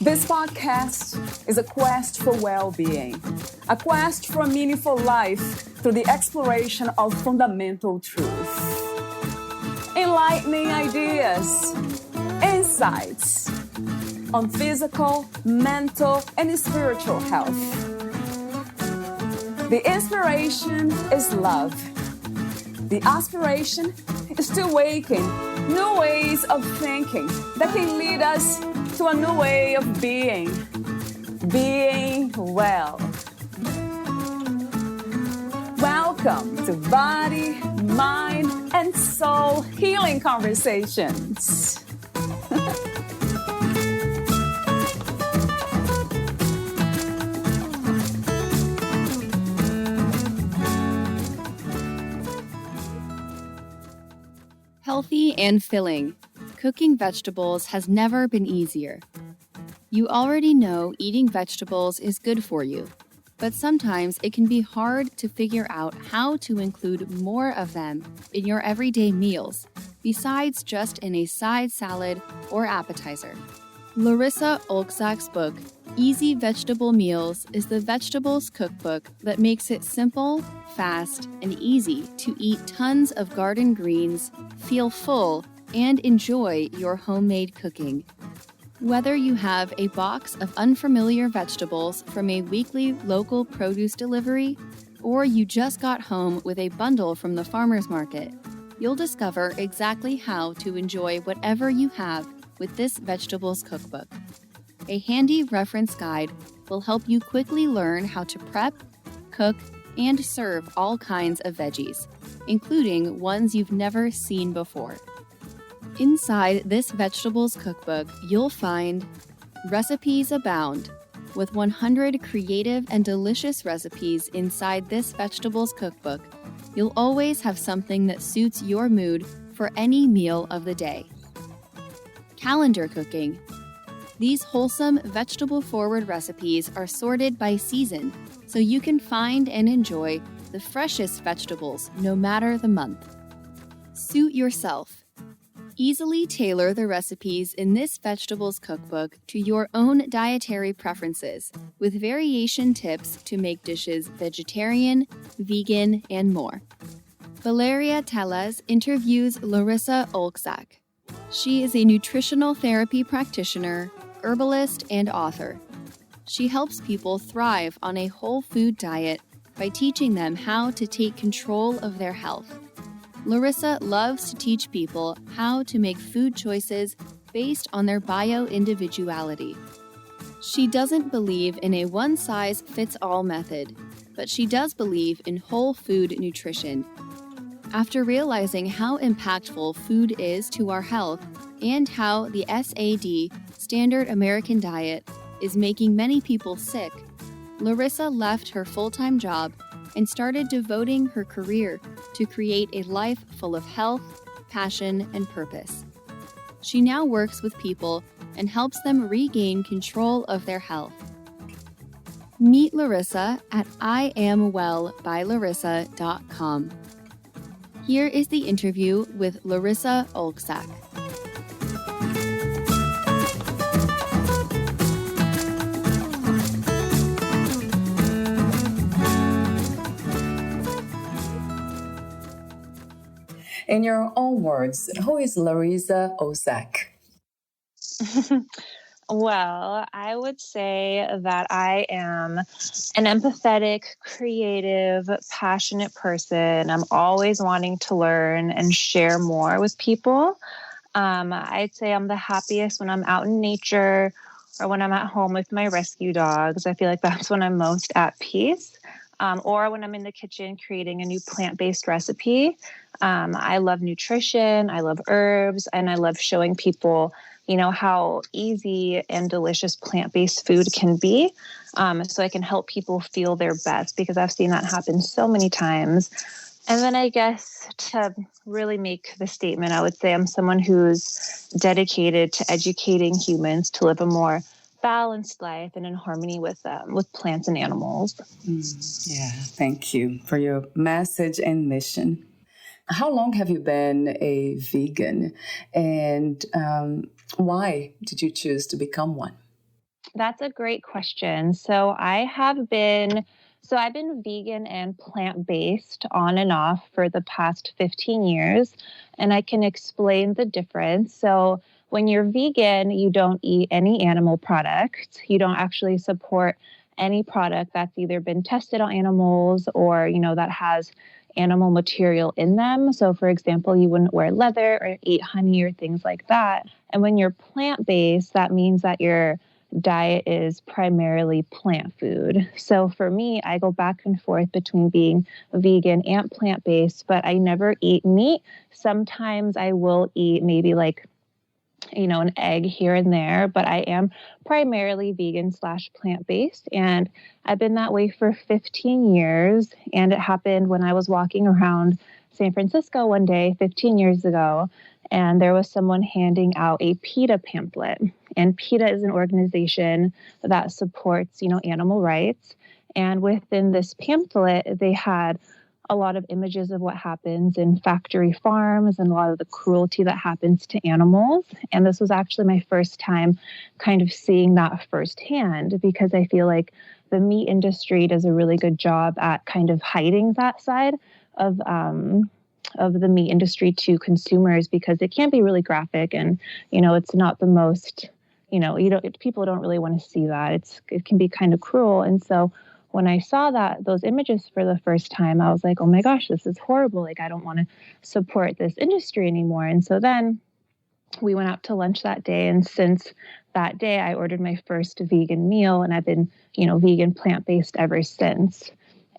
This podcast is a quest for well-being, a quest for a meaningful life through the exploration of fundamental truth. Enlightening ideas, insights on physical, mental, and spiritual health. The inspiration is love. The aspiration is to awaken new ways of thinking that can lead us to a new way of being well. Welcome to Body, Mind, and Soul Healing Conversations. Healthy and filling. Cooking vegetables has never been easier. You already know eating vegetables is good for you, but sometimes it can be hard to figure out how to include more of them in your everyday meals, besides just in a side salad or appetizer. Larissa Olczak's book, Easy Vegetable Meals, is the vegetables cookbook that makes it simple, fast, and easy to eat tons of garden greens, feel full, and enjoy your homemade cooking. Whether you have a box of unfamiliar vegetables from a weekly local produce delivery, or you just got home with a bundle from the farmer's market, you'll discover exactly how to enjoy whatever you have with this vegetables cookbook. A handy reference guide will help you quickly learn how to prep, cook, and serve all kinds of veggies, including ones you've never seen before. Inside this vegetables cookbook, you'll find recipes abound. With 100 creative and delicious recipes inside this vegetables cookbook, you'll always have something that suits your mood for any meal of the day. Calendar cooking. These wholesome, vegetable-forward recipes are sorted by season, so you can find and enjoy the freshest vegetables no matter the month. Suit yourself. Easily tailor the recipes in this vegetables cookbook to your own dietary preferences, with variation tips to make dishes vegetarian, vegan, and more. Valeria Teles interviews Larissa Olczak. She is a nutritional therapy practitioner, herbalist, and author. She helps people thrive on a whole food diet by teaching them how to take control of their health. Larissa loves to teach people how to make food choices based on their bio-individuality. She doesn't believe in a one-size-fits-all method, but she does believe in whole food nutrition. After realizing how impactful food is to our health and how the SAD, Standard American Diet, is making many people sick, Larissa left her full-time job and started devoting her career to create a life full of health, passion, and purpose. She now works with people and helps them regain control of their health. Meet Larissa at IamWellByLarissa.com. Here is the interview with Larissa Olczak. In your own words, who is Larissa Olczak? Well, I would say that I am an empathetic, creative, passionate person. I'm always wanting to learn and share more with people. I'd say I'm the happiest when I'm out in nature or when I'm at home with my rescue dogs. I feel like that's when I'm most at peace. Or when I'm in the kitchen creating a new plant-based recipe. I love nutrition, I love herbs, and I love showing people, how easy and delicious plant-based food can be. So I can help people feel their best, because I've seen that happen so many times. And then I guess to really make the statement, I would say I'm someone who's dedicated to educating humans to live a more balanced life and in harmony with plants and animals. Yeah, thank you for your message and mission. How long have you been a vegan, and why did you choose to become one? That's a great question. I've been vegan and plant-based on and off for the past 15 years, and I can explain the difference. So when you're vegan, you don't eat any animal products. You don't actually support any product that's either been tested on animals or, that has animal material in them. So for example, you wouldn't wear leather or eat honey or things like that. And when you're plant-based, that means that your diet is primarily plant food. So for me, I go back and forth between being vegan and plant-based, but I never eat meat. Sometimes I will eat maybe like, an egg here and there, but I am primarily vegan / plant-based. And I've been that way for 15 years. And it happened when I was walking around San Francisco one day, 15 years ago, and there was someone handing out a PETA pamphlet. And PETA is an organization that supports, animal rights. And within this pamphlet, they had a lot of images of what happens in factory farms and a lot of the cruelty that happens to animals. And this was actually my first time kind of seeing that firsthand, because I feel like the meat industry does a really good job at kind of hiding that side of the meat industry to consumers, because it can be really graphic and, it's not the most, people don't really want to see that. It can be kind of cruel. And so when I saw those images for the first time, I was like, oh my gosh, this is horrible. Like, I don't want to support this industry anymore. And so then we went out to lunch that day. And since that day, I ordered my first vegan meal, and I've been, vegan plant-based ever since.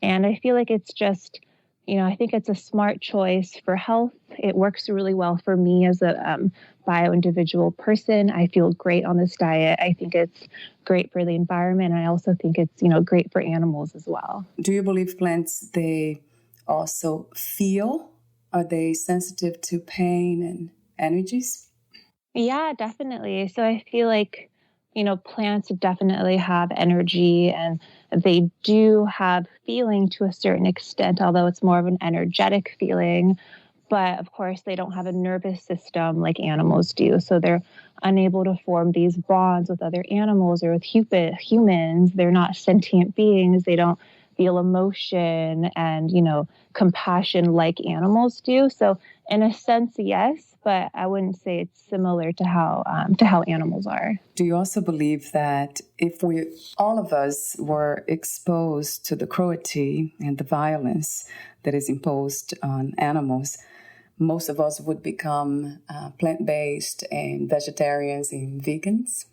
And I feel like it's just, I think it's a smart choice for health. It works really well for me as a bio-individual person. I feel great on this diet. I think it's great for the environment. I also think it's, great for animals as well. Do you believe plants, they also feel? Are they sensitive to pain and energies? Yeah, definitely. So I feel like, plants definitely have energy, and they do have feeling to a certain extent, although it's more of an energetic feeling. But of course, they don't have a nervous system like animals do. So they're unable to form these bonds with other animals or with humans. They're not sentient beings. They don't feel emotion and, compassion like animals do. So in a sense, yes, but I wouldn't say it's similar to how animals are. Do you also believe that if all of us were exposed to the cruelty and the violence that is imposed on animals, most of us would become plant-based and vegetarians and vegans?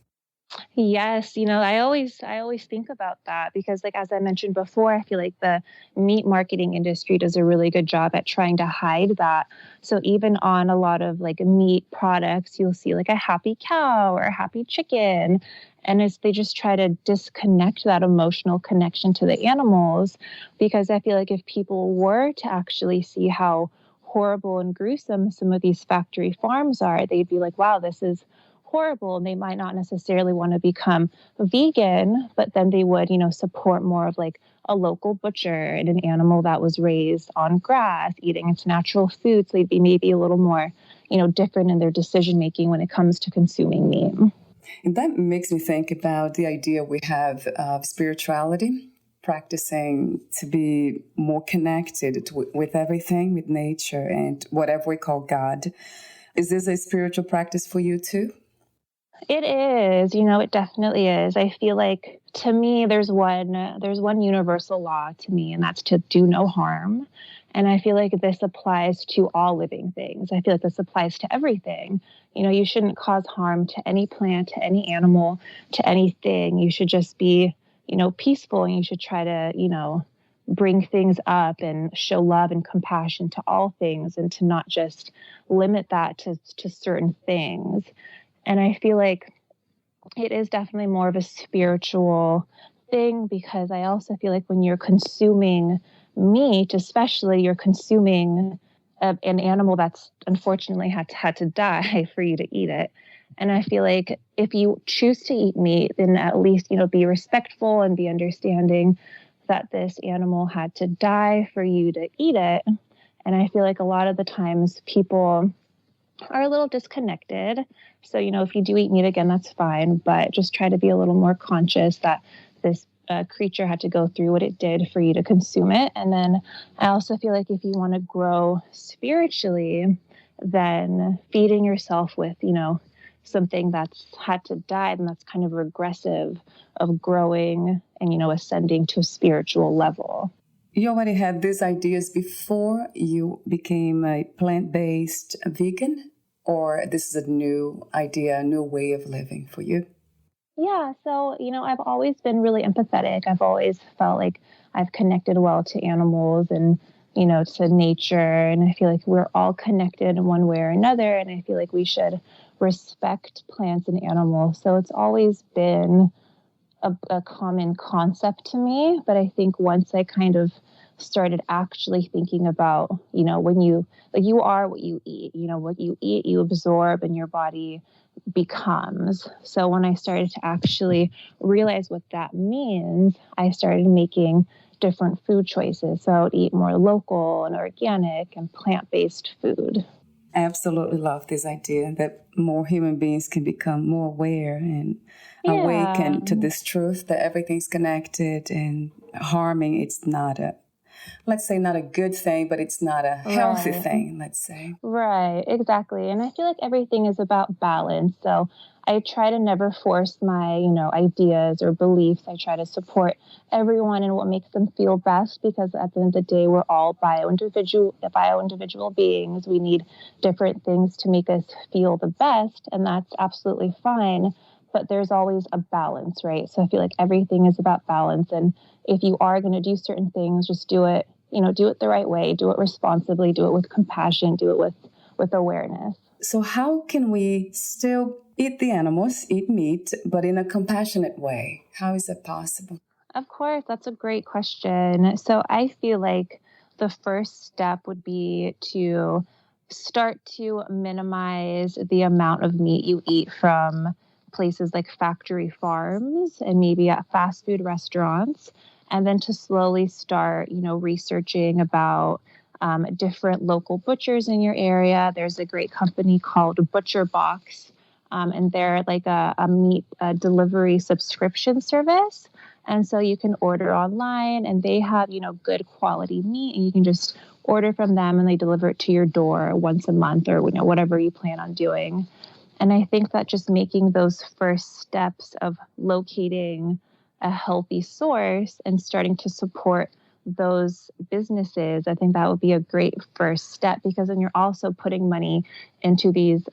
Yes, I always think about that because, like, as I mentioned before, I feel like the meat marketing industry does a really good job at trying to hide that. So even on a lot of like meat products, you'll see like a happy cow or a happy chicken. And they just try to disconnect that emotional connection to the animals, because I feel like if people were to actually see how horrible and gruesome some of these factory farms are, they'd be like, wow, this is horrible. And they might not necessarily want to become vegan, but then they would, support more of like a local butcher and an animal that was raised on grass, eating its natural food. So they'd be maybe a little more, different in their decision making when it comes to consuming meat. And that makes me think about the idea we have of spirituality, practicing to be more connected with everything, with nature and whatever we call God. Is this a spiritual practice for you too? It is, it definitely is. I feel like, to me, there's one universal law to me, and that's to do no harm. And I feel like this applies to all living things. I feel like this applies to everything. You shouldn't cause harm to any plant, to any animal, to anything. You should just be, peaceful, and you should try to, bring things up and show love and compassion to all things, and to not just limit that to certain things. And I feel like it is definitely more of a spiritual thing, because I also feel like when you're consuming meat, especially, you're consuming an animal that's unfortunately had to die for you to eat it. And I feel like if you choose to eat meat, then at least, be respectful and be understanding that this animal had to die for you to eat it. And I feel like a lot of the times people are a little disconnected. So, if you do eat meat again, that's fine, but just try to be a little more conscious that this creature had to go through what it did for you to consume it. And then I also feel like if you want to grow spiritually, then feeding yourself with, something that's had to die, then that's kind of regressive of growing and, ascending to a spiritual level. You already had these ideas before you became a plant-based vegan, or this is a new idea, a new way of living for you? Yeah, so, I've always been really empathetic. I've always felt like I've connected well to animals and, to nature. And I feel like we're all connected in one way or another. And I feel like we should respect plants and animals. So it's always been a common concept to me. But I think once I kind of started actually thinking about, when you are what you eat, what you eat, you absorb and your body becomes. So when I started to actually realize what that means, I started making different food choices. So I would eat more local and organic and plant-based food. I absolutely love this idea that more human beings can become more aware and awaken to this truth that everything's connected, and harming, it's not a, let's say, not a good thing, but it's not a healthy thing, let's say. Right, exactly. And I feel like everything is about balance. So I try to never force my, ideas or beliefs. I try to support everyone in what makes them feel best, because at the end of the day, we're all bio-individual beings. We need different things to make us feel the best, and that's absolutely fine. But there's always a balance, right? So I feel like everything is about balance. And if you are going to do certain things, just do it, do it the right way, do it responsibly, do it with compassion, do it with awareness. So how can we still eat the animals, eat meat, but in a compassionate way? How is that possible? Of course, that's a great question. So I feel like the first step would be to start to minimize the amount of meat you eat from places like factory farms and maybe at fast food restaurants, and then to slowly start, researching about different local butchers in your area. There's a great company called Butcher Box, and they're like a meat delivery subscription service. And so you can order online, and they have, good quality meat, and you can just order from them and they deliver it to your door once a month or, whatever you plan on doing. And I think that just making those first steps of locating a healthy source and starting to support those businesses, I think that would be a great first step, because then you're also putting money into these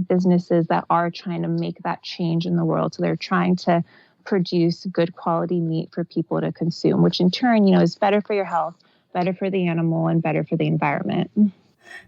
businesses that are trying to make that change in the world. So they're trying to produce good quality meat for people to consume, which in turn, is better for your health, better for the animal, and better for the environment.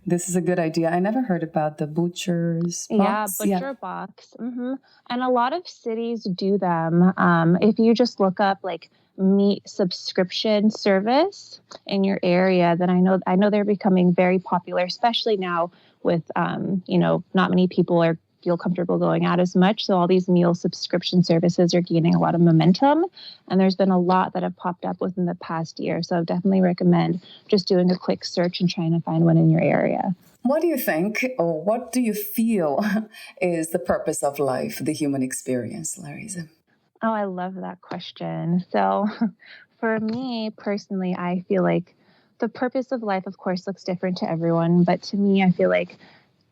This is a good idea. I never heard about the butcher's box. Yeah, butcher box. And a lot of cities do them. If you just look up like meat subscription service in your area, then I know they're becoming very popular, especially now with not many people feel comfortable going out as much. So all these meal subscription services are gaining a lot of momentum. And there's been a lot that have popped up within the past year. So I definitely recommend just doing a quick search and trying to find one in your area. What do you think, or what do you feel is the purpose of life, the human experience, Larissa? Oh, I love that question. So for me personally, I feel like the purpose of life, of course, looks different to everyone. But to me, I feel like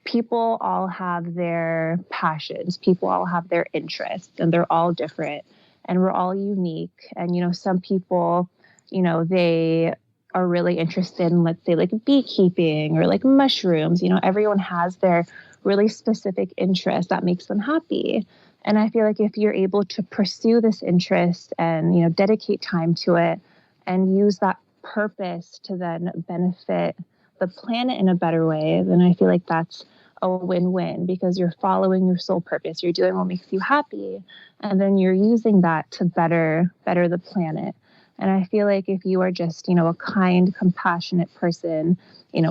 people all have their passions. People all have their interests, and they're all different, and we're all unique. And, some people, they are really interested in, let's say, like beekeeping or like mushrooms. Everyone has their really specific interest that makes them happy. And I feel like if you're able to pursue this interest and, dedicate time to it and use that purpose to then benefit the planet in a better way, then I feel like that's a win-win, because you're following your soul purpose. You're doing what makes you happy, and then you're using that to better the planet. And I feel like if you are just, a kind, compassionate person,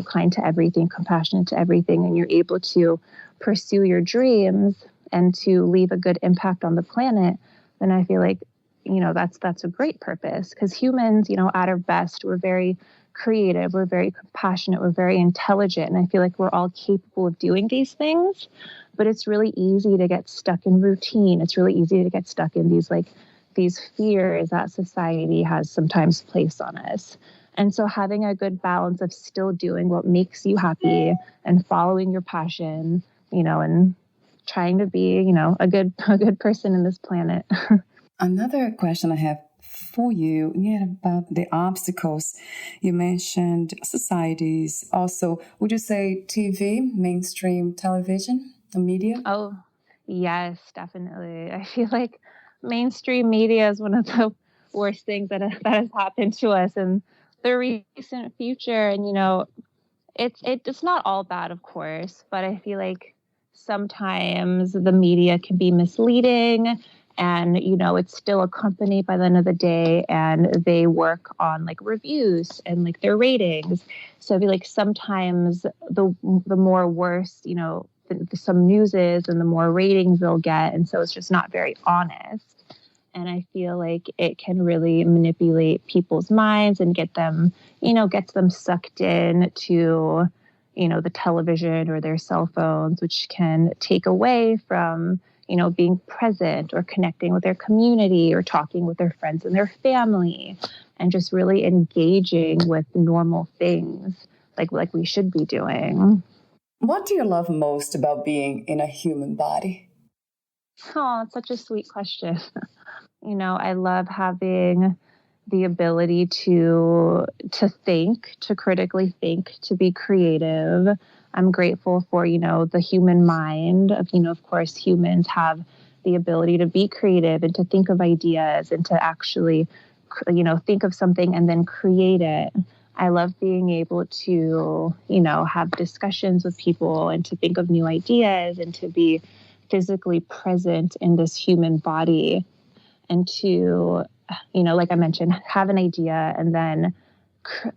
kind to everything, compassionate to everything, and you're able to pursue your dreams and to leave a good impact on the planet, then I feel like, that's a great purpose, because humans, at our best, we're very creative, we're very compassionate, we're very intelligent. And I feel like we're all capable of doing these things, but it's really easy to get stuck in routine. It's really easy to get stuck in these fears that society has sometimes placed on us. And so having a good balance of still doing what makes you happy and following your passion, and trying to be, a good person in this planet. Another question I have for you, about the obstacles. You mentioned societies. Also, would you say TV, mainstream television, the media? Oh, yes, definitely. I feel like mainstream media is one of the worst things that has happened to us in the recent future. And it's not all bad, of course, but I feel like sometimes the media can be misleading, and it's still a company by the end of the day, and they work on like reviews and like their ratings. So I feel like sometimes the more worse, some news is, and the more ratings they'll get, and so it's just not very honest. And I feel like it can really manipulate people's minds and gets them sucked in to, the television or their cell phones, which can take away from, being present or connecting with their community or talking with their friends and their family, and just really engaging with normal things like we should be doing. What do you love most about being in a human body? Oh, it's such a sweet question. I love having the ability to think, to critically think, to be creative. I'm grateful for, the human mind of course, humans have the ability to be creative and to think of ideas and to actually, think of something and then create it. I love being able to, have discussions with people and to think of new ideas and to be physically present in this human body, and to, like I mentioned, have an idea and then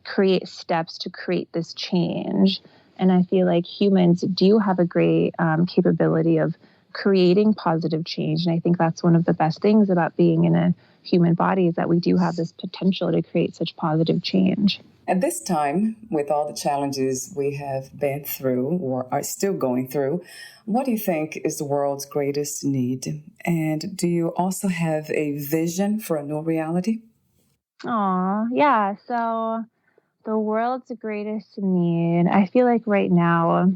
create steps to create this change. And I feel like humans do have a great capability of creating positive change. And I think that's one of the best things about being in a human body, is that we do have this potential to create such positive change. At this time, with all the challenges we have been through or are still going through, what do you think is the world's greatest need? And do you also have a vision for a new reality? Oh, yeah. So the world's greatest need, I feel like right now,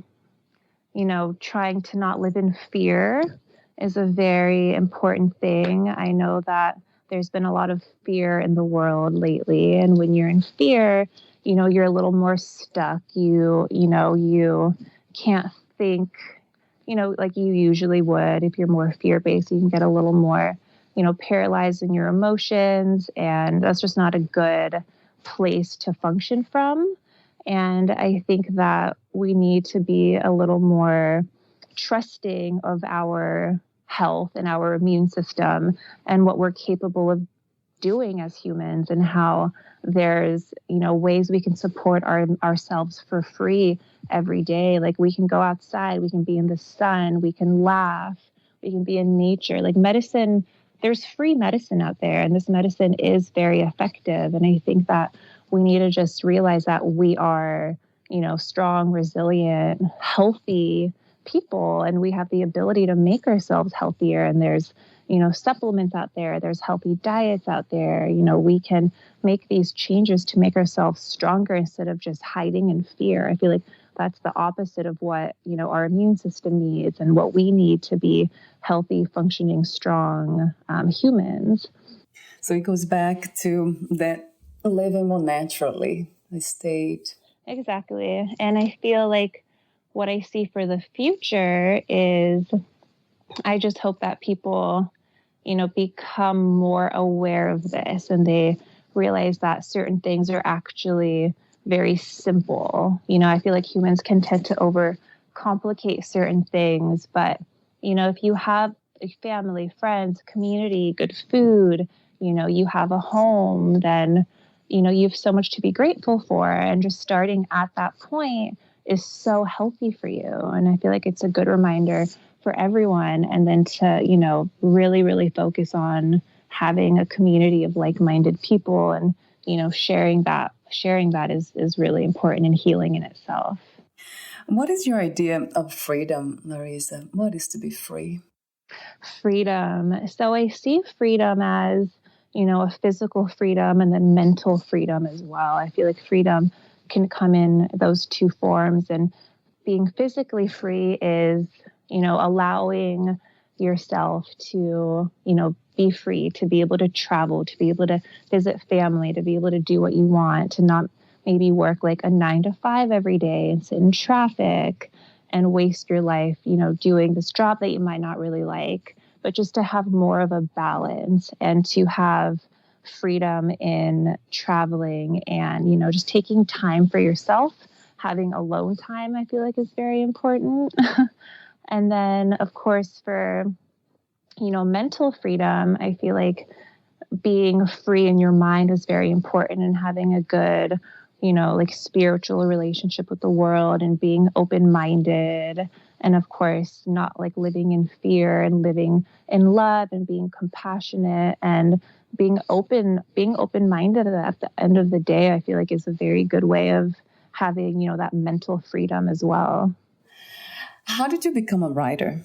trying to not live in fear is a very important thing. I know that there's been a lot of fear in the world lately. And when you're in fear, you're a little more stuck. You can't think, like you usually would. If you're more fear-based, you can get a little more, paralyzed in your emotions. And that's just not a good place to function from. And I think that we need to be a little more trusting of our health and our immune system and what we're capable of doing as humans, and how there's, ways we can support ourselves for free every day. Like we can go outside, we can be in the sun, we can laugh, we can be in nature. Like medicine, there's free medicine out there, and this medicine is very effective. And I think that we need to just realize that we are, strong, resilient, healthy people, and we have the ability to make ourselves healthier. And there's, supplements out there, there's healthy diets out there. We can make these changes to make ourselves stronger instead of just hiding in fear. I feel like that's the opposite of what, our immune system needs and what we need to be healthy, functioning, strong humans. So it goes back to that living more naturally, the state. Exactly. And I feel like what I see for the future is, I just hope that people, become more aware of this, and they realize that certain things are actually very simple. I feel like humans can tend to overcomplicate certain things, but, if you have a family, friends, community, good food, you have a home, then, you have so much to be grateful for. And just starting at that point is so healthy for you. And I feel like it's a good reminder for everyone. And then to, really, really focus on having a community of like-minded people and, sharing that sharing that is really important and healing in itself. What is your idea of freedom, Larissa? What is to be free? Freedom. So I see freedom as, a physical freedom and then mental freedom as well. I feel like freedom can come in those two forms. And being physically free is, allowing yourself to, be free, to be able to travel, to be able to visit family, to be able to do what you want, to not maybe work like a 9 to 5 every day and sit in traffic and waste your life, doing this job that you might not really like, but just to have more of a balance and to have freedom in traveling and, just taking time for yourself. Having alone time, I feel like, is very important. And then, of course, for, mental freedom, I feel like being free in your mind is very important, and having a good, like spiritual relationship with the world and being open-minded. And of course, not like living in fear, and living in love and being compassionate and being open-minded at the end of the day, I feel like is a very good way of having, that mental freedom as well. How did you become a writer?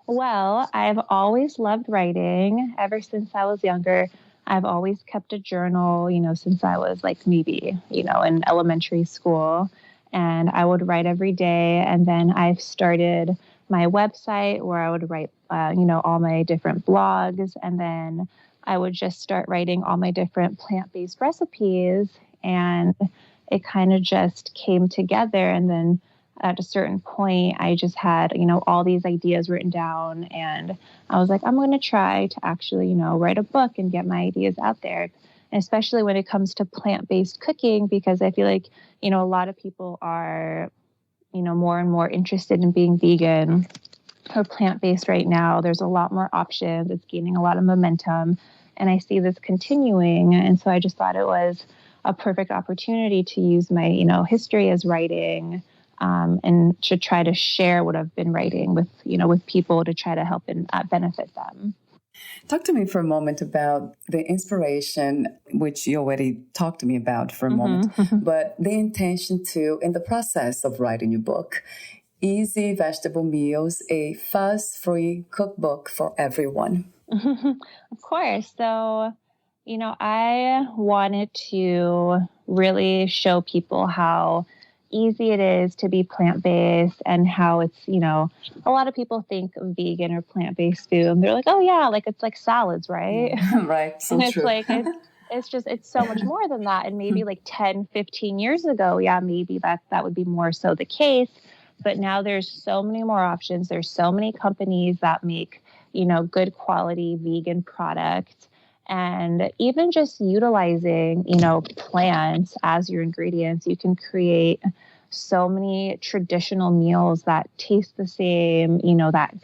Well, I've always loved writing ever since I was younger. I've always kept a journal, since I was like maybe, in elementary school. And I would write every day. And then I've started my website where I would write, all my different blogs. And then I would just start writing all my different plant-based recipes. And it kind of just came together. And then at a certain point, I just had, all these ideas written down, and I was like, I'm going to try to actually, write a book and get my ideas out there. And especially when it comes to plant-based cooking, because I feel like, a lot of people are, more and more interested in being vegan or plant-based right now. There's a lot more options. It's gaining a lot of momentum, and I see this continuing. And so I just thought it was a perfect opportunity to use my, history as writing, and to try to share what I've been writing with, with people to try to help and benefit them. Talk to me for a moment about the inspiration, which you already talked to me about for a moment, but the intention to, in the process of writing your book, Easy Vegetable Meals, a fuss-free cookbook for everyone. Of course. So, I wanted to really show people how easy it is to be plant-based, and how it's, a lot of people think of vegan or plant-based food and they're like, oh yeah, like it's like salads, right? Right. So And it's true. like, it's so much more than that. And maybe like 10, 15 years ago, yeah, maybe that would be more so the case. But now there's so many more options. There's so many companies that make, good quality vegan products. And even just utilizing, plants as your ingredients, you can create so many traditional meals that taste the same, that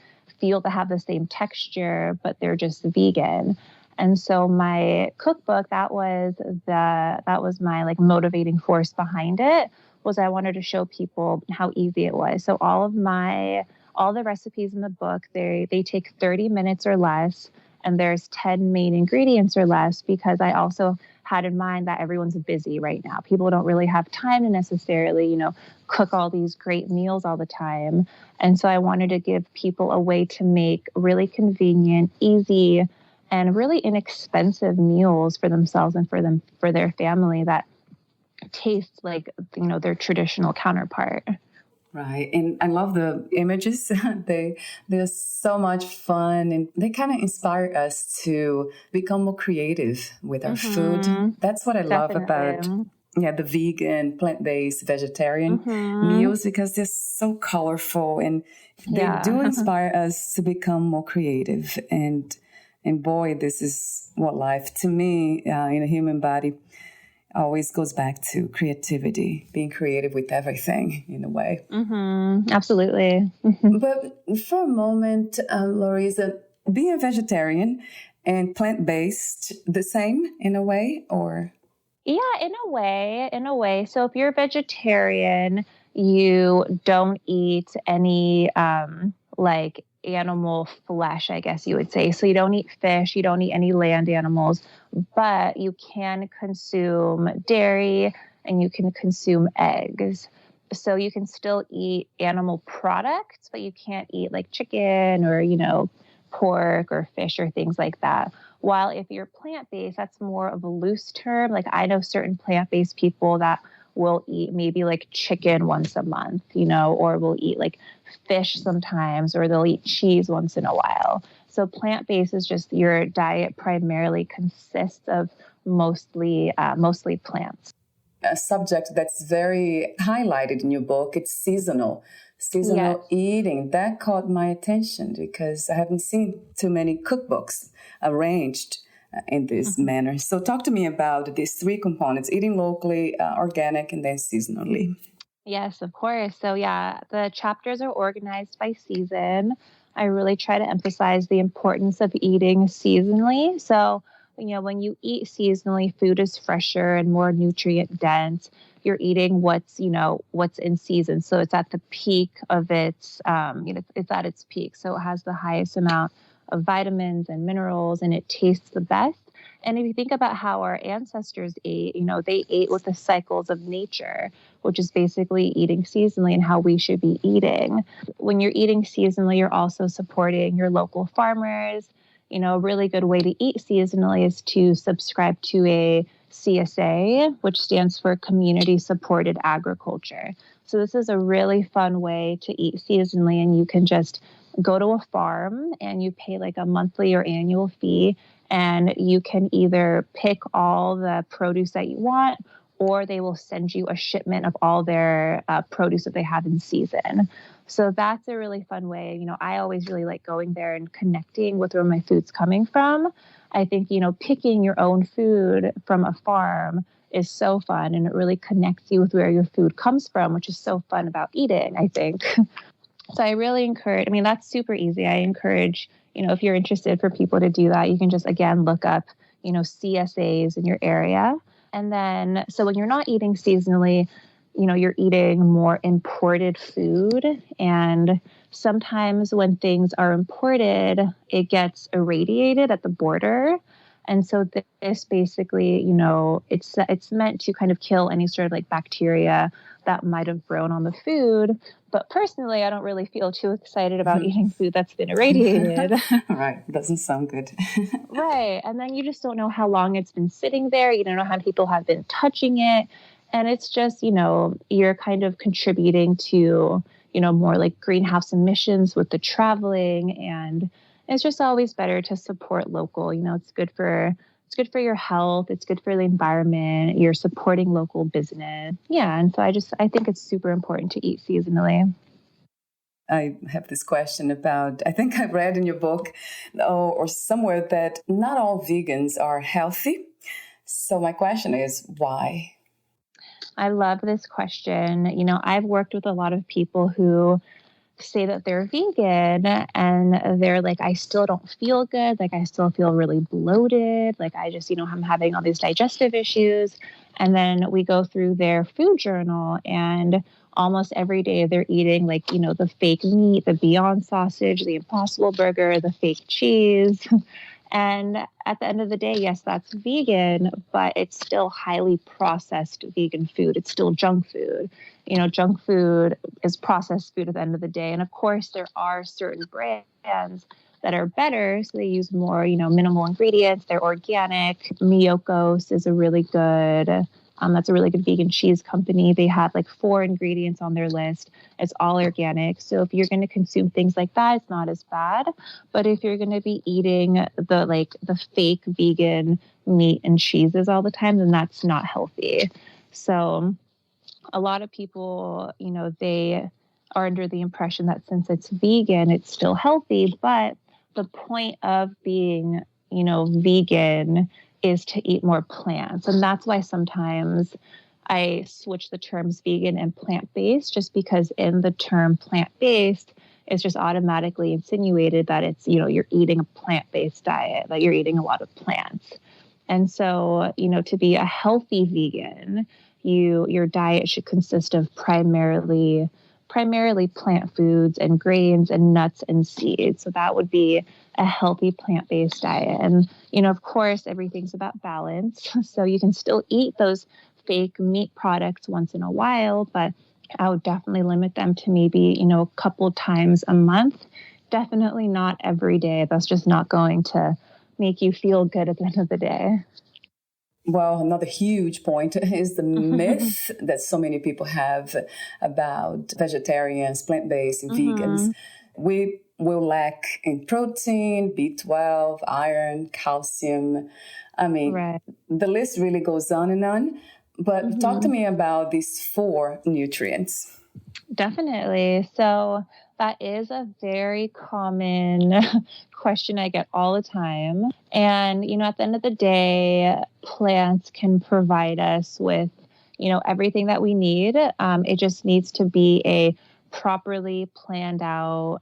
have the same texture, but they're just vegan. And so my cookbook, that was my like motivating force behind it, was I wanted to show people how easy it was. So all the recipes in the book, they take 30 minutes or less. And there's 10 main ingredients or less, because I also had in mind that everyone's busy right now. People don't really have time to necessarily, cook all these great meals all the time. And so I wanted to give people a way to make really convenient, easy, and really inexpensive meals for themselves and for their family that taste like, their traditional counterpart. Right. And I love the images. They're so much fun, and they kind of inspire us to become more creative with our food. That's what I love about the vegan, plant-based, vegetarian meals, because they're so colorful, and they do inspire us to become more creative. And boy, this is what life, to me, in a human body, always goes back to creativity, being creative with everything in a way. Absolutely. But for a moment, Larissa, being a vegetarian and plant-based, the same in a way, or? Yeah, in a way. So if you're a vegetarian, you don't eat any like animal flesh, I guess you would say. So you don't eat fish, you don't eat any land animals, but you can consume dairy and you can consume eggs. So you can still eat animal products, but you can't eat like chicken or, pork or fish or things like that. While if you're plant-based, that's more of a loose term. Like I know certain plant-based people that will eat maybe like chicken once a month, or will eat like fish sometimes, or they'll eat cheese once in a while. So plant-based is just your diet primarily consists of mostly plants. A subject that's very highlighted in your book, it's seasonal Yes. eating. That caught my attention because I haven't seen too many cookbooks arranged in this manner. So talk to me about these three components: eating locally, organic, and then seasonally. Yes, of course. So yeah, the chapters are organized by season. I really try to emphasize the importance of eating seasonally. So, when you eat seasonally, food is fresher and more nutrient dense. You're eating what's in season. So it's at the peak of it's at its peak. So it has the highest amount of vitamins and minerals, and it tastes the best. And if you think about how our ancestors ate, they ate with the cycles of nature, which is basically eating seasonally and how we should be eating. When you're eating seasonally, you're also supporting your local farmers. A really good way to eat seasonally is to subscribe to a CSA, which stands for Community Supported Agriculture. So this is a really fun way to eat seasonally, and you can just go to a farm and you pay like a monthly or annual fee, and you can either pick all the produce that you want, or they will send you a shipment of all their produce that they have in season. So that's a really fun way. I always really like going there and connecting with where my food's coming from. I think, picking your own food from a farm is so fun, and it really connects you with where your food comes from, which is so fun about eating, I think. So I really encourage, that's super easy. I encourage, if you're interested for people to do that, you can just, again, look up, CSAs in your area. And then, so when you're not eating seasonally, you're eating more imported food. And sometimes when things are imported, it gets irradiated at the border. And so this basically, it's meant to kind of kill any sort of like bacteria that might have grown on the food. But personally, I don't really feel too excited about eating food that's been irradiated. Right. Doesn't sound good. Right. And then you just don't know how long it's been sitting there. You don't know how people have been touching it. And it's just, you're kind of contributing to, more like greenhouse emissions with the traveling. And it's just always better to support local. It's good for your health. It's good for the environment. You're supporting local business. Yeah. And so I think it's super important to eat seasonally. I have this question about, I think I read in your book or somewhere that not all vegans are healthy. So my question is, why? I love this question. I've worked with a lot of people who say that they're vegan and they're like, I still don't feel good. Like, I still feel really bloated. Like, I just, I'm having all these digestive issues. And then we go through their food journal, and almost every day they're eating like, the fake meat, the Beyond sausage, the Impossible Burger, the fake cheese. And at the end of the day, yes, that's vegan, but it's still highly processed vegan food. It's still junk food. Junk food is processed food at the end of the day. And of course, there are certain brands that are better. So they use more, minimal ingredients. They're organic. Miyokos is a really good that's a really good vegan cheese company. They have like 4 ingredients on their list. It's all organic. So if you're going to consume things like that, it's not as bad. But if you're going to be eating the fake vegan meat and cheeses all the time, then that's not healthy. So a lot of people, they are under the impression that since it's vegan, it's still healthy. But the point of being, vegan is to eat more plants. And that's why sometimes I switch the terms vegan and plant-based, just because in the term plant-based, it's just automatically insinuated that it's, you're eating a plant-based diet, that you're eating a lot of plants. And so, to be a healthy vegan, your diet should consist of primarily primarily plant foods and grains and nuts and seeds. So that would be a healthy plant-based diet. And, of course, everything's about balance. So you can still eat those fake meat products once in a while, but I would definitely limit them to maybe, a couple times a month. Definitely not every day. That's just not going to make you feel good at the end of the day. Well, another huge point is the myth that so many people have about vegetarians, plant-based, and vegans. We will lack in protein, B12, iron, calcium. I mean, The list really goes on and on. But talk to me about these 4 nutrients. Definitely. So that is a very common question I get all the time. And, at the end of the day, plants can provide us with, everything that we need. It just needs to be a properly planned out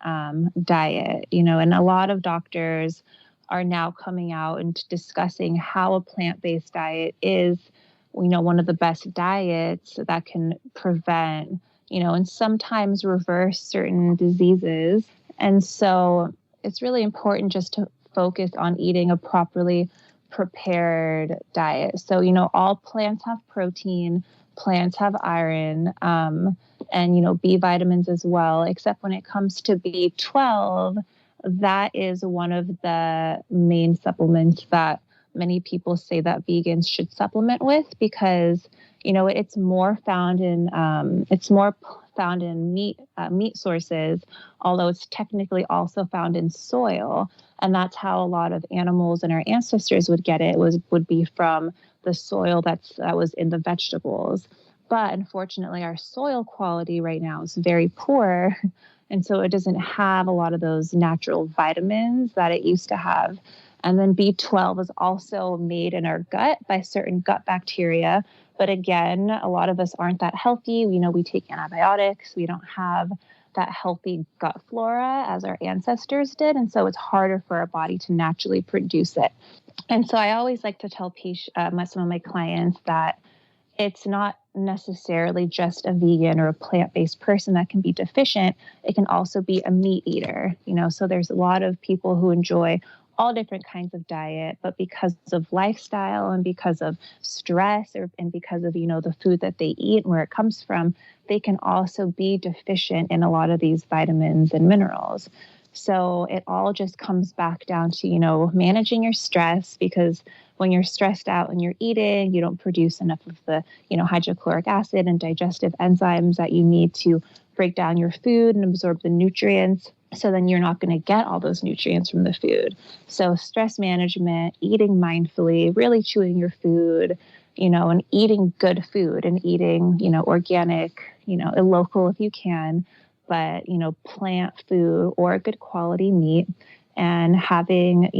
diet, and a lot of doctors are now coming out and discussing how a plant-based diet is, one of the best diets that can prevent and sometimes reverse certain diseases. And so it's really important just to focus on eating a properly prepared diet. So, all plants have protein, plants have iron, and, B vitamins as well, except when it comes to B12, that is one of the main supplements that many people say that vegans should supplement with because it's more found in meat sources, although it's technically also found in soil, and that's how a lot of animals and our ancestors would get it would be from the soil that was in the vegetables. But unfortunately, our soil quality right now is very poor, and so it doesn't have a lot of those natural vitamins that it used to have. And then B12 is also made in our gut by certain gut bacteria. But again, a lot of us aren't that healthy. We take antibiotics. We don't have that healthy gut flora as our ancestors did. And so it's harder for our body to naturally produce it. And so I always like to tell some of my clients that it's not necessarily just a vegan or a plant-based person that can be deficient. It can also be a meat eater. So there's a lot of people who enjoy all different kinds of diet, but because of lifestyle and because of stress and because of, the food that they eat and where it comes from, they can also be deficient in a lot of these vitamins and minerals. So it all just comes back down to, managing your stress, because when you're stressed out and you're eating, you don't produce enough of the, hydrochloric acid and digestive enzymes that you need to break down your food and absorb the nutrients. So then you're not going to get all those nutrients from the food. So stress management, eating mindfully, really chewing your food, and eating good food and eating, organic, local if you can, but, plant food or good quality meat, and having,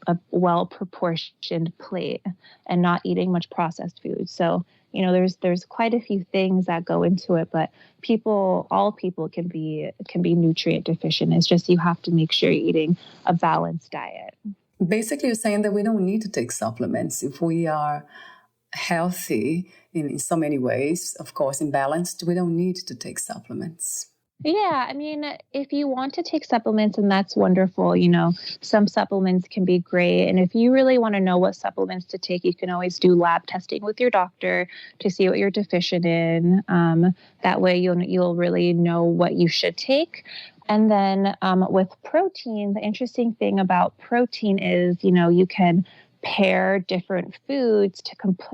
a well-proportioned plate and not eating much processed food. So, there's quite a few things that go into it, but all people can be nutrient deficient. It's just you have to make sure you're eating a balanced diet. Basically, you're saying that we don't need to take supplements if we are healthy in so many ways. Of course, imbalanced, we don't need to take supplements. Yeah, I mean, if you want to take supplements, and that's wonderful, some supplements can be great. And if you really want to know what supplements to take, you can always do lab testing with your doctor to see what you're deficient in. That way you'll really know what you should take. And then with protein, the interesting thing about protein is, you can pair different foods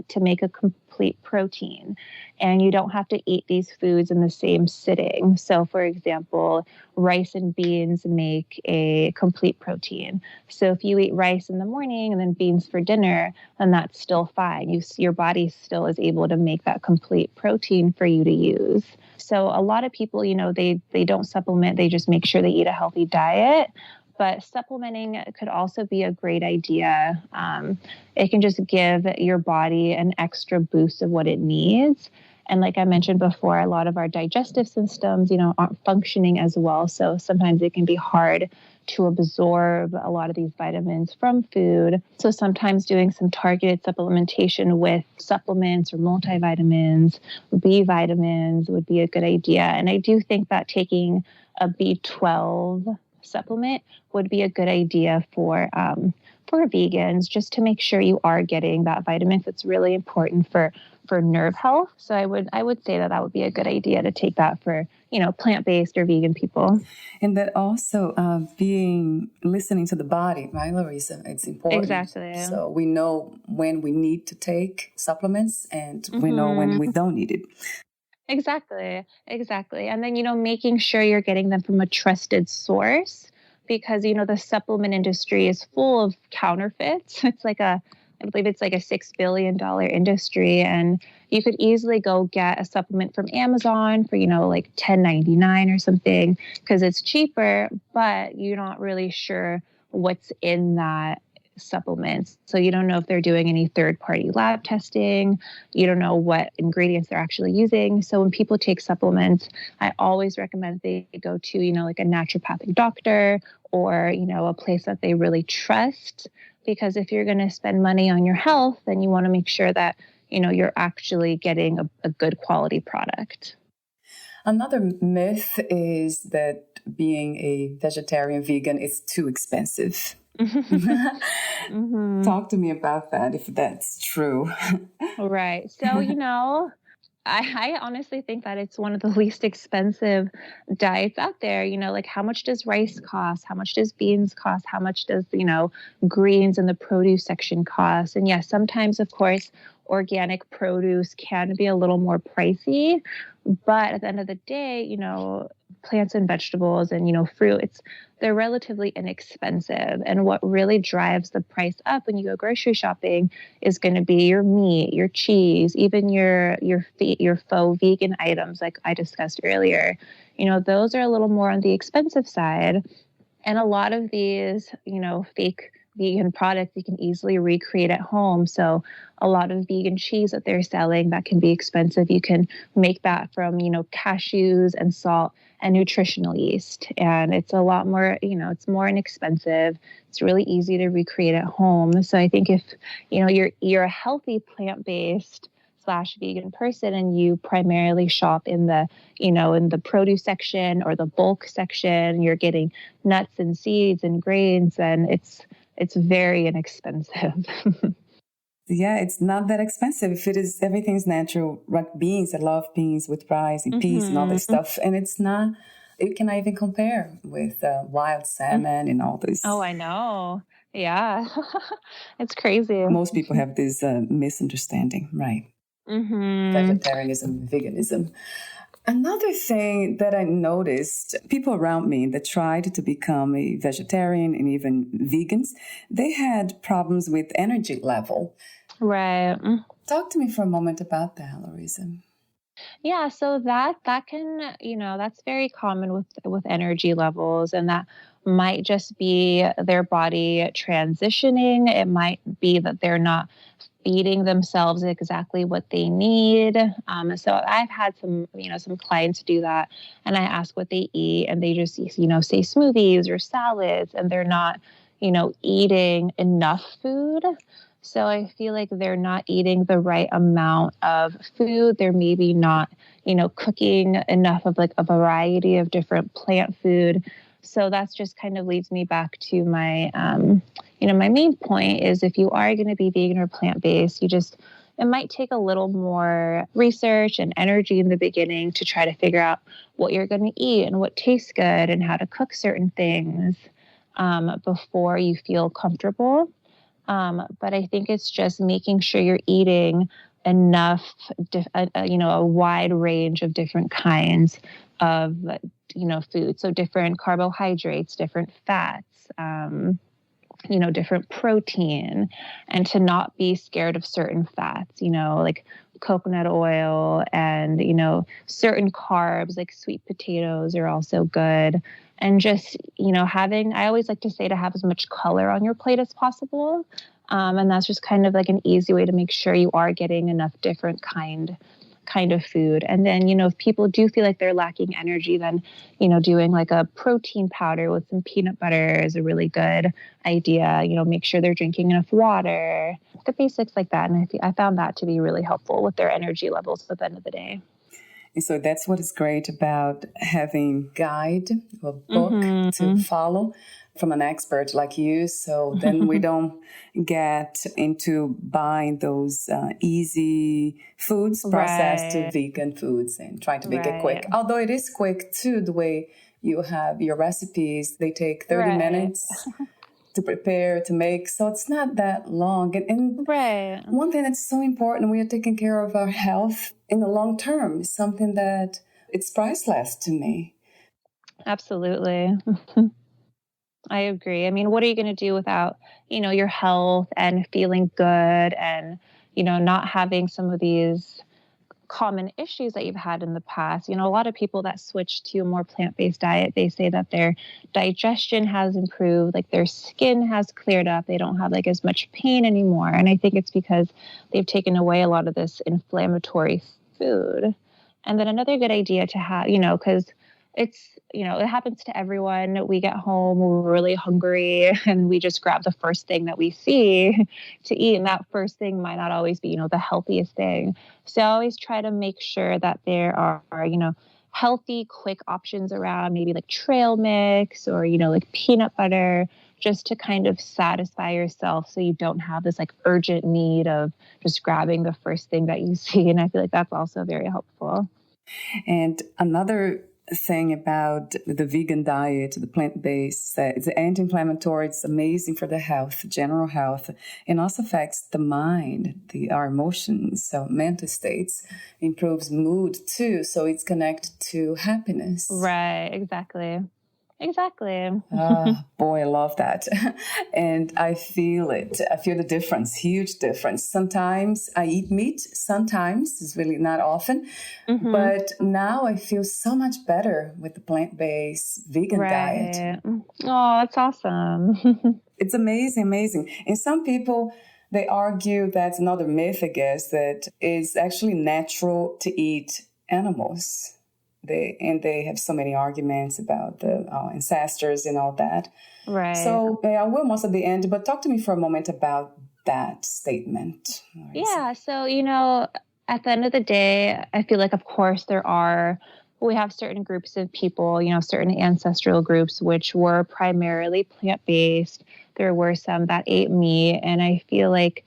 to make a complete protein, and you don't have to eat these foods in the same sitting. So for example, rice and beans make a complete protein. So if you eat rice in the morning and then beans for dinner, then that's still fine. Your body still is able to make that complete protein for you to use. So a lot of people, they don't supplement, they just make sure they eat a healthy diet. But supplementing could also be a great idea. It can just give your body an extra boost of what it needs. And like I mentioned before, a lot of our digestive systems, aren't functioning as well. So sometimes it can be hard to absorb a lot of these vitamins from food. So sometimes doing some targeted supplementation with supplements or multivitamins, B vitamins would be a good idea. And I do think that taking a B12 supplement would be a good idea for vegans, just to make sure you are getting that vitamin that's really important for nerve health. So I would say that would be a good idea to take that for, plant-based or vegan people. And that also listening to the body, right, Larissa? It's important. Exactly. So we know when we need to take supplements and we know when we don't need it. Exactly. And then, making sure you're getting them from a trusted source, because, the supplement industry is full of counterfeits. I believe it's like a $6 billion industry, and you could easily go get a supplement from Amazon for, like $10.99 or something, because it's cheaper, but you're not really sure what's in that supplements. So you don't know if they're doing any third-party lab testing. You don't know what ingredients they're actually using. So when people take supplements, I always recommend they go to, like a naturopathic doctor or, a place that they really trust. Because if you're going to spend money on your health, then you want to make sure that, you're actually getting a good quality product. Another myth is that being a vegetarian vegan is too expensive. Talk to me about that, if that's true. Right. So, I honestly think that it's one of the least expensive diets out there. Like, how much does rice cost? How much does beans cost? How much does, greens in the produce section cost? And yes, sometimes, of course, organic produce can be a little more pricey. But at the end of the day, plants and vegetables and, fruit, they're relatively inexpensive. And what really drives the price up when you go grocery shopping is going to be your meat, your cheese, even your faux vegan items like I discussed earlier. Those are a little more on the expensive side. And a lot of these, fake vegan products you can easily recreate at home. So a lot of vegan cheese that they're selling that can be expensive, you can make that from, cashews and salt and nutritional yeast. And it's a lot more, it's more inexpensive. It's really easy to recreate at home. So I think if, you're a healthy plant-based / vegan person and you primarily shop in the, in the produce section or the bulk section, you're getting nuts and seeds and grains, and it's very inexpensive. Yeah, it's not that expensive. If it is, everything's natural. Like beans, I love beans with rice and peas and all this stuff. And it cannot even compare with wild salmon and all this. Oh, I know. Yeah. It's crazy. Most people have this misunderstanding, right? Vegetarianism, veganism. Another thing that I noticed, people around me that tried to become a vegetarian and even vegans, they had problems with energy level. Right. Talk to me for a moment about that, Larissa. Yeah, so that can, that's very common with energy levels, and that might just be their body transitioning. It might be that they're not feeding themselves exactly what they need. So I've had some clients do that, and I ask what they eat, and they just, say smoothies or salads, and they're not, eating enough food. So I feel like they're not eating the right amount of food. They're maybe not, cooking enough of like a variety of different plant food. So that's just kind of leads me back to my, my main point is if you are going to be vegan or plant-based, it might take a little more research and energy in the beginning to try to figure out what you're going to eat and what tastes good and how to cook certain things before you feel comfortable. But I think it's just making sure you're eating enough, a wide range of different kinds of, food. So different carbohydrates, different fats, different protein, and to not be scared of certain fats, like coconut oil and, certain carbs like sweet potatoes are also good. And just, I always like to say to have as much color on your plate as possible. And that's just kind of like an easy way to make sure you are getting enough different kind kind of food. And then, if people do feel like they're lacking energy, then, doing like a protein powder with some peanut butter is a really good idea. Make sure they're drinking enough water, the basics like that. And I found that to be really helpful with their energy levels at the end of the day. And so that's what is great about having guide or book to follow from an expert like you. So then we don't get into buying those easy foods, processed vegan foods, and trying to make it quick. Although it is quick too, the way you have your recipes, they take 30 minutes to prepare, to make. So it's not that long. And one thing that's so important, we are taking care of our health in the long term, is something that it's priceless to me. Absolutely. I agree. I mean, what are you going to do without, your health and feeling good and, not having some of these common issues that you've had in the past? A lot of people that switch to a more plant-based diet, they say that their digestion has improved, like their skin has cleared up. They don't have like as much pain anymore. And I think it's because they've taken away a lot of this inflammatory food. And then another good idea to have, because it's, it happens to everyone. We get home, we're really hungry, and we just grab the first thing that we see to eat. And that first thing might not always be, the healthiest thing. So I always try to make sure that there are, healthy, quick options around, maybe like trail mix or, like peanut butter, just to kind of satisfy yourself so you don't have this like urgent need of just grabbing the first thing that you see. And I feel like that's also very helpful. And another thing about the vegan diet, the plant-based, it's anti-inflammatory, it's amazing for the health, general health, and also affects the mind, our emotions, so mental states, improves mood too, so it's connected to happiness. Right, exactly. Boy, I love that. And I feel it. I feel the difference, huge difference. Sometimes I eat meat, sometimes, it's really not often. But now I feel so much better with the plant-based vegan diet. Oh, that's awesome. It's amazing. And some people, they argue that's another myth, I guess, that it's actually natural to eat animals. They have so many arguments about the ancestors and all that. Right. So we're almost at the end, but talk to me for a moment about that statement. Yeah. So, at the end of the day, I feel like, of course, we have certain groups of people, certain ancestral groups, which were primarily plant-based. There were some that ate meat. And I feel like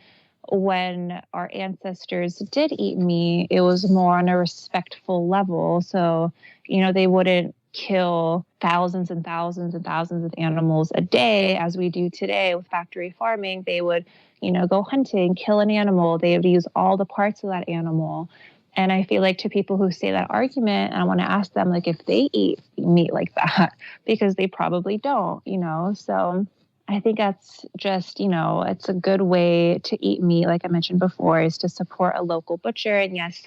when our ancestors did eat meat, it was more on a respectful level. So, they wouldn't kill thousands and thousands and thousands of animals a day as we do today with factory farming. They would, go hunting, kill an animal. They would use all the parts of that animal. And I feel like to people who say that argument, I want to ask them, like, if they eat meat like that, because they probably don't, So I think that's just, it's a good way to eat meat, like I mentioned before, is to support a local butcher. And yes,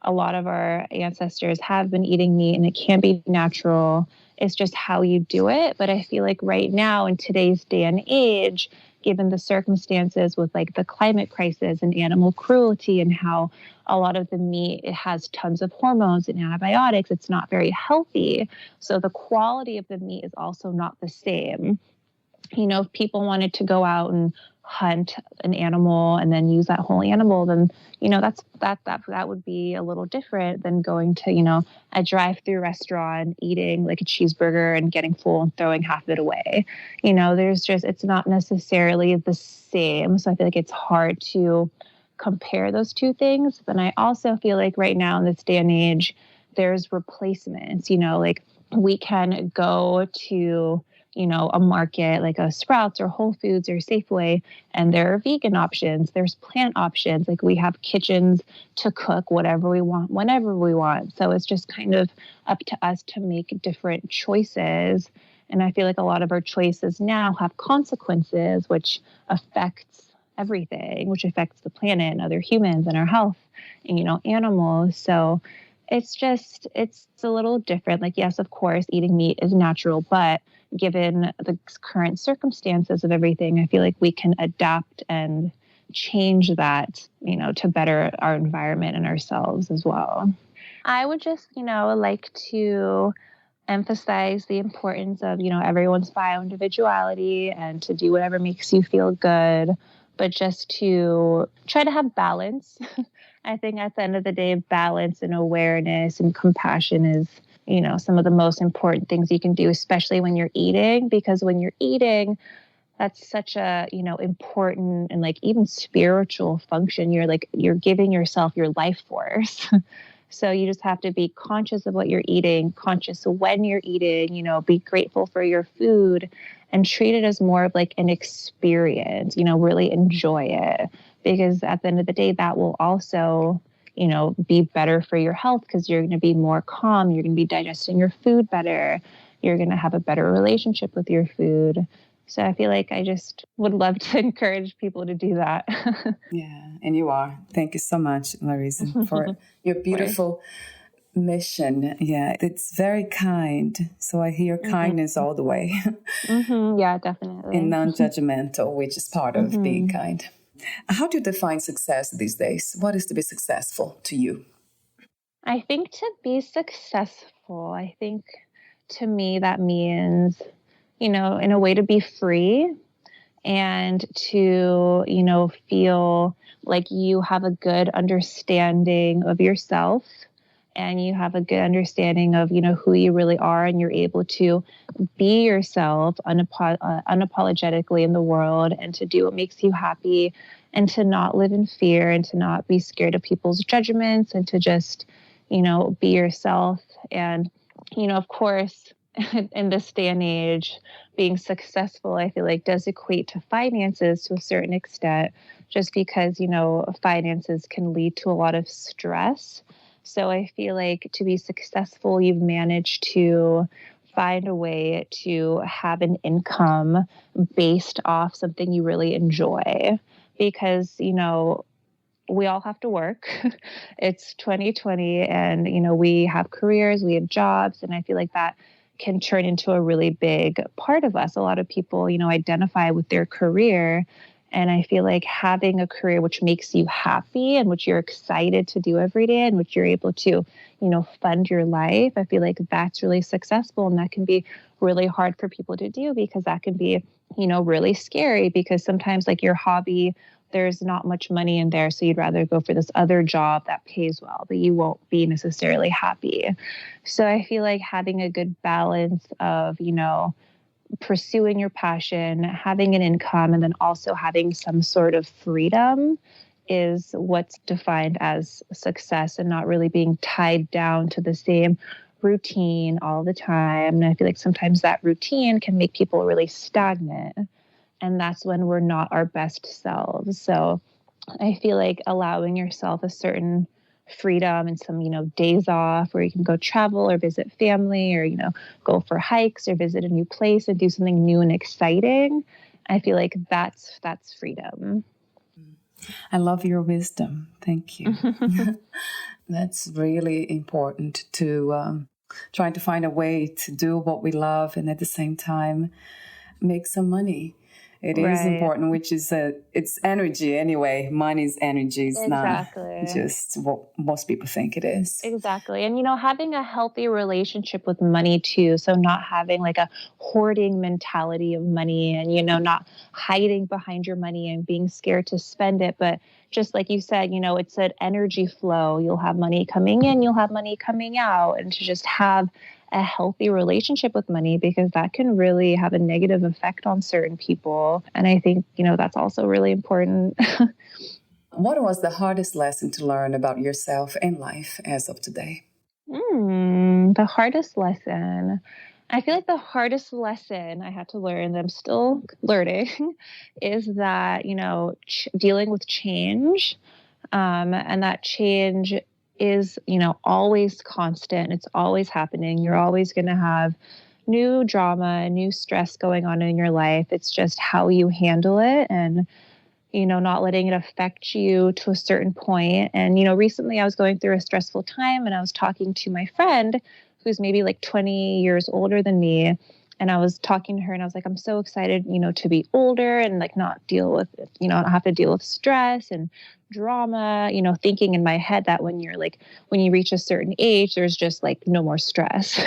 a lot of our ancestors have been eating meat and it can be natural. It's just how you do it. But I feel like right now in today's day and age, given the circumstances with like the climate crisis and animal cruelty and how a lot of the meat, it has tons of hormones and antibiotics, it's not very healthy. So the quality of the meat is also not the same. If people wanted to go out and hunt an animal and then use that whole animal, then, that would be a little different than going to, a drive-through restaurant, eating like a cheeseburger and getting full and throwing half of it away. It's not necessarily the same. So I feel like it's hard to compare those two things. But I also feel like right now in this day and age, there's replacements, like we can go to a market like a Sprouts or Whole Foods or Safeway, and there are vegan options. There's plant options. Like we have kitchens to cook whatever we want, whenever we want. So it's just kind of up to us to make different choices. And I feel like a lot of our choices now have consequences, which affects everything, which affects the planet and other humans and our health and, animals. So it's a little different. Like, yes, of course, eating meat is natural, but given the current circumstances of everything, I feel like we can adapt and change that, to better our environment and ourselves as well. I would just, like to emphasize the importance of, everyone's bio-individuality and to do whatever makes you feel good, but just to try to have balance. I think at the end of the day, balance and awareness and compassion is, some of the most important things you can do, especially when you're eating, because when you're eating, that's such a, important and like even spiritual function. You're giving yourself your life force. So you just have to be conscious of what you're eating, conscious of when you're eating, be grateful for your food and treat it as more of like an experience, really enjoy it. Because at the end of the day, that will also, be better for your health because you're going to be more calm. You're going to be digesting your food better. You're going to have a better relationship with your food. So I feel like I just would love to encourage people to do that. Yeah, and you are. Thank you so much, Larissa, for your beautiful mission. Yeah, it's very kind. So I hear kindness all the way. Yeah, definitely. And non-judgmental, which is part of being kind. How do you define success these days? What is to be successful to you? I think to be successful, to me that means, in a way to be free and to, feel like you have a good understanding of yourself and you have a good understanding of, who you really are, and you're able to be yourself unapologetically in the world and to do what makes you happy and to not live in fear and to not be scared of people's judgments and to just, be yourself. And, of course, in this day and age, being successful, I feel like does equate to finances to a certain extent, just because, finances can lead to a lot of stress. So I feel like to be successful, you've managed to find a way to have an income based off something you really enjoy. Because, we all have to work. It's 2020 and, we have careers, we have jobs, and I feel like that can turn into a really big part of us. A lot of people, identify with their career. And I feel like having a career which makes you happy and which you're excited to do every day and which you're able to, fund your life, I feel like that's really successful. And that can be really hard for people to do because that can be, really scary because sometimes like your hobby, there's not much money in there. So you'd rather go for this other job that pays well, but you won't be necessarily happy. So I feel like having a good balance of, pursuing your passion, having an income, and then also having some sort of freedom is what's defined as success and not really being tied down to the same routine all the time. And I feel like sometimes that routine can make people really stagnant. And that's when we're not our best selves. So I feel like allowing yourself a certain freedom and some, days off where you can go travel or visit family or, go for hikes or visit a new place and do something new and exciting. I feel like that's freedom. I love your wisdom. Thank you. That's really important to trying to find a way to do what we love and at the same time make some money. It is important, which is it's energy anyway. Money's energy is not just what most people think it is. Exactly. And, having a healthy relationship with money too. So not having like a hoarding mentality of money and, not hiding behind your money and being scared to spend it. But just like you said, it's an energy flow. You'll have money coming in, you'll have money coming out, and to just have a healthy relationship with money because that can really have a negative effect on certain people. And I think, that's also really important. What was the hardest lesson to learn about yourself and life as of today? The hardest lesson. I feel like the hardest lesson I had to learn that I'm still learning is that, dealing with change, and that change is, always constant. It's always happening. You're always going to have new drama, new stress going on in your life. It's just how you handle it and, not letting it affect you to a certain point. And, recently I was going through a stressful time and I was talking to my friend who's maybe like 20 years older than me. And I was talking to her and I was like, I'm so excited, to be older and like not deal with, not have to deal with stress and drama, thinking in my head that when you reach a certain age, there's just like no more stress.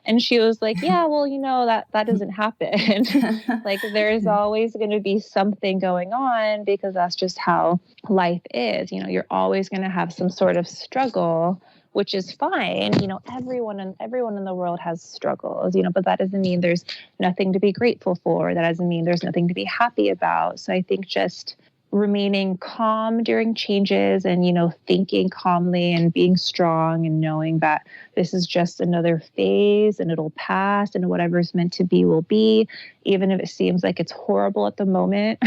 And she was like, yeah, well, that doesn't happen. Like there's always going to be something going on because that's just how life is. You're always going to have some sort of struggle, which is fine. Everyone in the world has struggles, but that doesn't mean there's nothing to be grateful for. That doesn't mean there's nothing to be happy about. So I think just remaining calm during changes and, thinking calmly and being strong and knowing that this is just another phase and it'll pass and whatever's meant to be will be, even if it seems like it's horrible at the moment,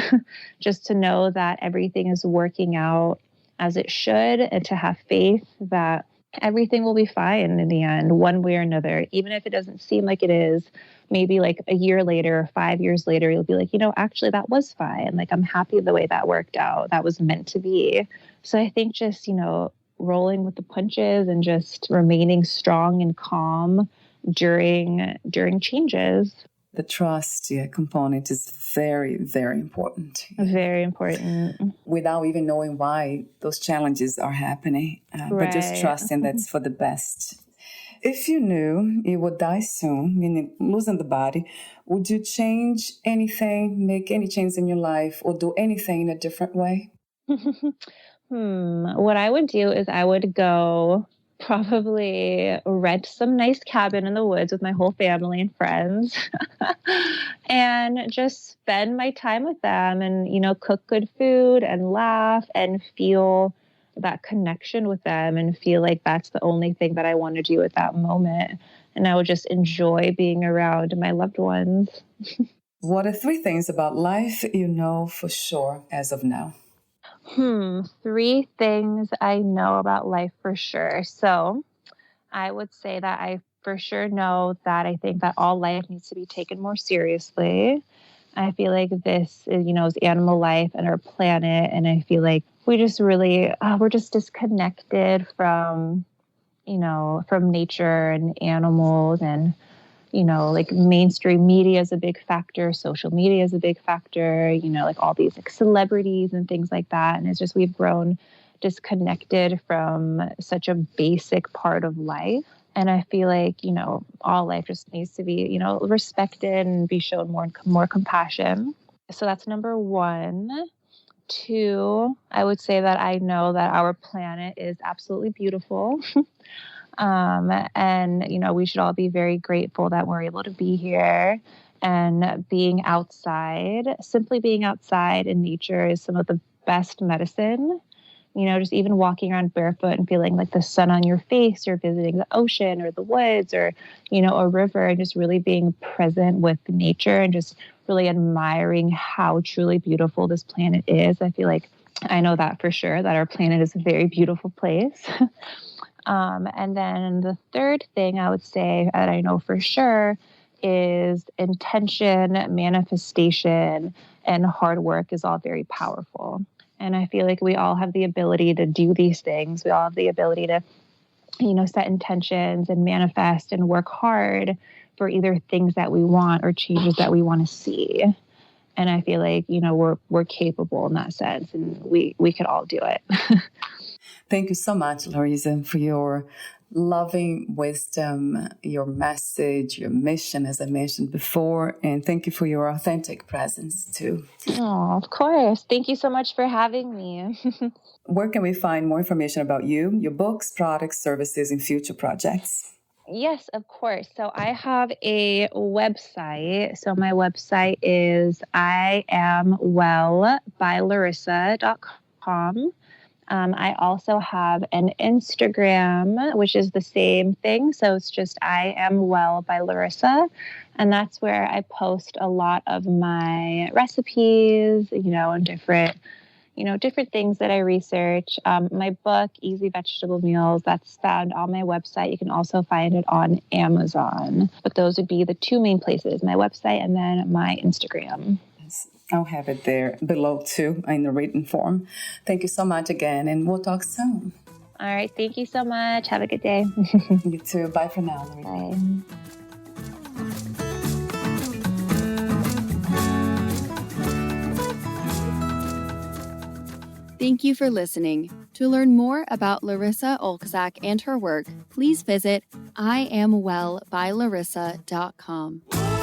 just to know that everything is working out as it should and to have faith that everything will be fine in the end, one way or another, even if it doesn't seem like it is. Maybe like a year later, 5 years later, you'll be like, actually that was fine. Like I'm happy the way that worked out. That was meant to be. So I think just, rolling with the punches and just remaining strong and calm during changes. The trust component is very, very important. Very important. Without even knowing why those challenges are happening, but just trusting that's for the best. If you knew you would die soon, meaning losing the body, would you change anything, make any change in your life, or do anything in a different way? What I would do is I would go probably rent some nice cabin in the woods with my whole family and friends and just spend my time with them and, cook good food and laugh and feel that connection with them and feel like that's the only thing that I want to do at that moment. And I would just enjoy being around my loved ones. What are 3 things about life you know for sure as of now? 3 things I know about life for sure. So I would say that I for sure know that I think that all life needs to be taken more seriously. I feel like this is, is animal life and our planet. And I feel like we just really, we're just disconnected from, from nature and animals and, like mainstream media is a big factor. Social media is a big factor, like all these like celebrities and things like that. And it's just, we've grown disconnected from such a basic part of life. And I feel like, all life just needs to be, respected and be shown more compassion. So that's number 1. 2, I would say that I know that our planet is absolutely beautiful. And, we should all be very grateful that we're able to be here and being outside. Simply being outside in nature is some of the best medicine. Just even walking around barefoot and feeling like the sun on your face, or visiting the ocean or the woods or, a river, and just really being present with nature and just really admiring how truly beautiful this planet is. I feel like I know that for sure, that our planet is a very beautiful place. And then the 3rd thing I would say that I know for sure is intention, manifestation, and hard work is all very powerful. And I feel like we all have the ability to do these things. We all have the ability to, set intentions and manifest and work hard for either things that we want or changes that we want to see. And I feel like, we're capable in that sense, and we could all do it. Thank you so much, Larissa, for your loving wisdom, your message, your mission, as I mentioned before. And thank you for your authentic presence, too. Oh, of course. Thank you so much for having me. Where can we find more information about you, your books, products, services, and future projects? Yes, of course. So I have a website. So my website is iamwellbylarissa.com. I also have an Instagram, which is the same thing. So it's just I Am Well by Larissa. And that's where I post a lot of my recipes, and different things that I research. My book, Easy Vegetable Meals, that's found on my website. You can also find it on Amazon. But those would be the 2 main places, my website and then my Instagram. I'll have it there below too in the written form. Thank you so much again, and we'll talk soon. All right. Thank you so much. Have a good day. You too. Bye for now. Bye. Thank you for listening. To learn more about Larissa Olczak and her work, please visit IamWellByLarissa.com.